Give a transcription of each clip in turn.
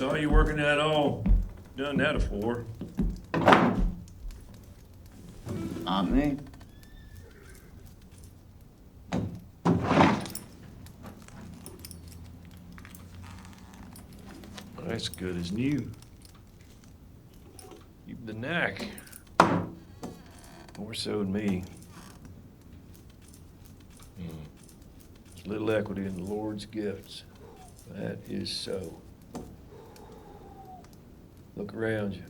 saw you working that all. Done that before. Not me. That's good as new. You've the knack. More so than me. There's little equity in the Lord's gifts. That is so. Look around you.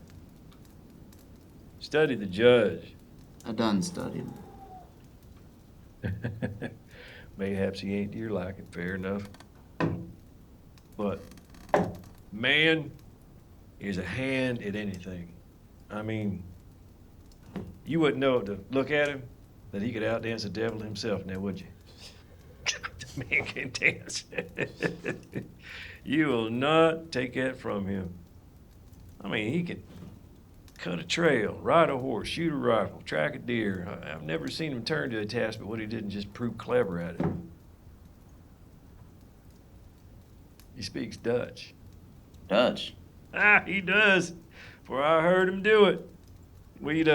Study the judge. I done studied. Mayhaps he ain't to your liking, fair enough. But man is a hand at anything. I mean, you wouldn't know to look at him that he could outdance the devil himself now, would you? The man can dance. You will not take that from him. I mean, he can cut a trail, ride a horse, shoot a rifle, track a deer. I've never seen him turn to a task, but what he didn't just prove clever at it. He speaks Dutch. Dutch? He does, for I heard him do it. We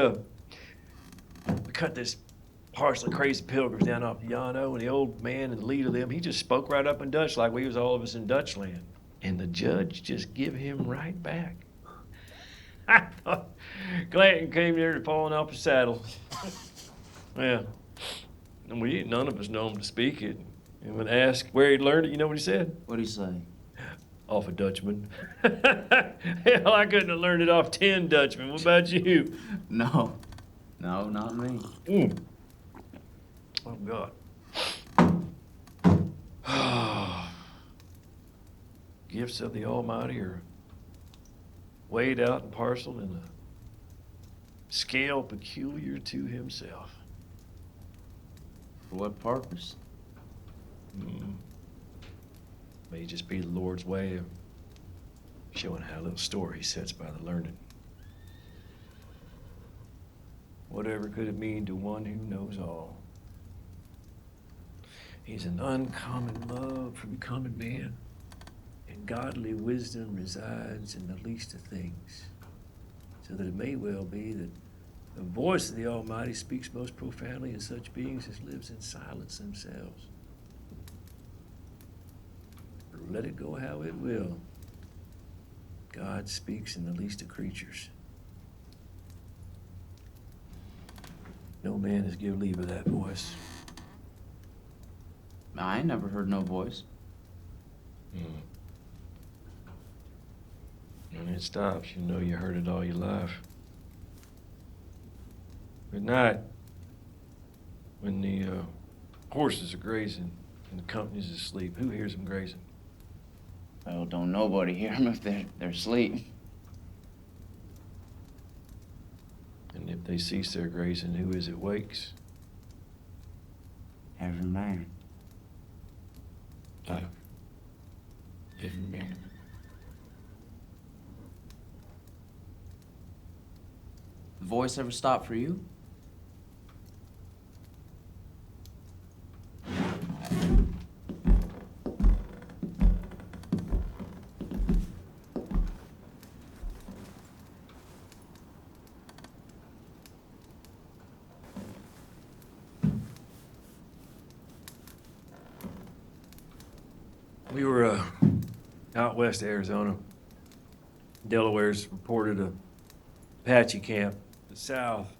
cut this parcel of crazy pilgrims down off the Yano, and the old man and the leader of them, he just spoke right up in Dutch like we was all of us in Dutchland. And the judge just give him right back. I thought Clanton came there to falling off his saddle. Yeah. And none of us know him to speak it. And when asked where he'd learned it, you know what he said? What'd he say? Off a Dutchman. Hell, I couldn't have learned it off 10 Dutchmen. What about you? No, not me. Oh, God. Gifts of the Almighty are weighed out and parceled in a scale peculiar to himself. For what purpose? May just be the Lord's way of showing how little store he sets by the learned. Whatever could it mean to one who knows all? He's an uncommon love for becoming man, and godly wisdom resides in the least of things, so that it may well be that the voice of the Almighty speaks most profoundly in such beings as lives in silence themselves. Let it go how it will. God speaks in the least of creatures. No man has given leave of that voice. I ain't never heard no voice. When it stops, you know you heard it all your life. At night, when the horses are grazing and the company's asleep, who hears them grazing? Well, don't nobody hear them if they're asleep. And if they cease their grazing, who is it wakes? Every man. Every man. The voice ever stop for you? We were out west of Arizona. Delaware's reported a Apache camp. The South.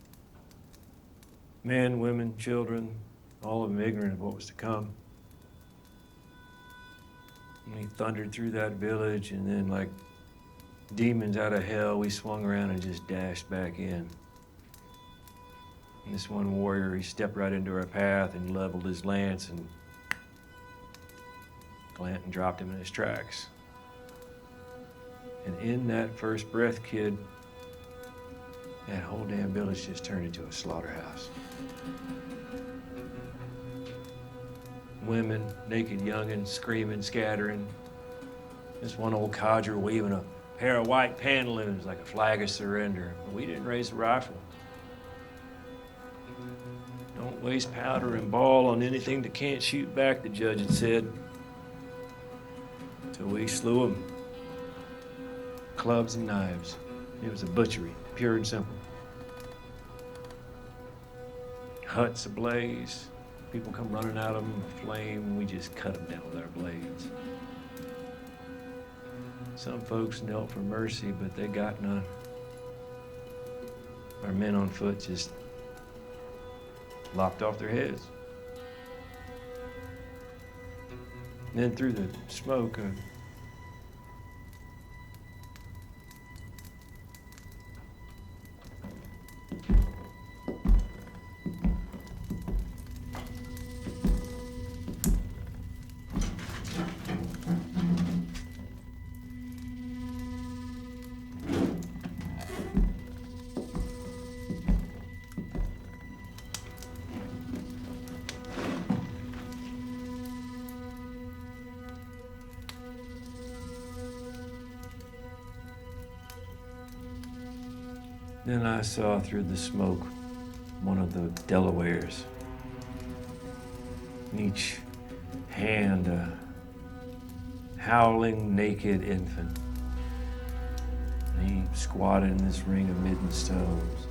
Men, women, children, all of them ignorant of what was to come. And we thundered through that village, and then like demons out of hell, we swung around and just dashed back in. And this one warrior, he stepped right into our path and leveled his lance, and Clanton dropped him in his tracks. And in that first breath, kid, that whole damn village just turned into a slaughterhouse. Women, naked youngins, screaming, scattering. This one old codger waving a pair of white pantaloons like a flag of surrender. But we didn't raise the rifle. Don't waste powder and ball on anything that can't shoot back, the judge had said. So we slew him. clubs and knives. It was a butchery, pure and simple. Huts ablaze, people come running out of them, aflame, and we just cut them down with our blades. Some folks knelt for mercy, but they got none. Our men on foot just lopped off their heads. And then through the smoke, then I saw through the smoke one of the Delawares. In each hand, a howling, naked infant. And he squatted in this ring of midden stones.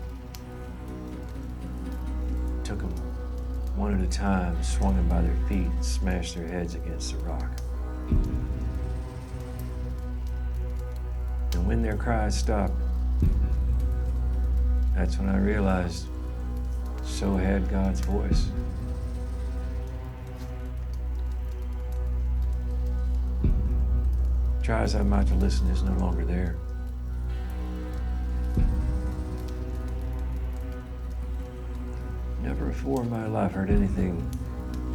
Took them one at a time, swung them by their feet, and smashed their heads against the rock. And when their cries stopped, that's when I realized so had God's voice. Try as I might to listen, is no longer there. Never before in my life heard anything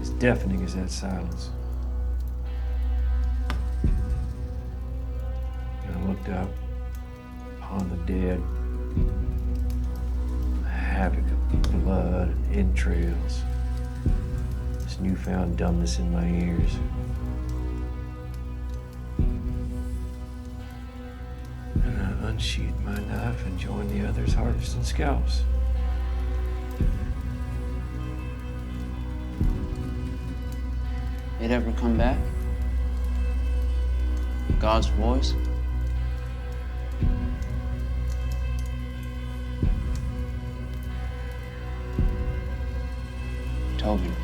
as deafening as that silence. And I looked up upon the dead. Havoc of blood and entrails. This newfound dumbness in my ears. And I unsheathed my knife and joined the others harvesting scalps. It ever come back? God's voice? Tobin.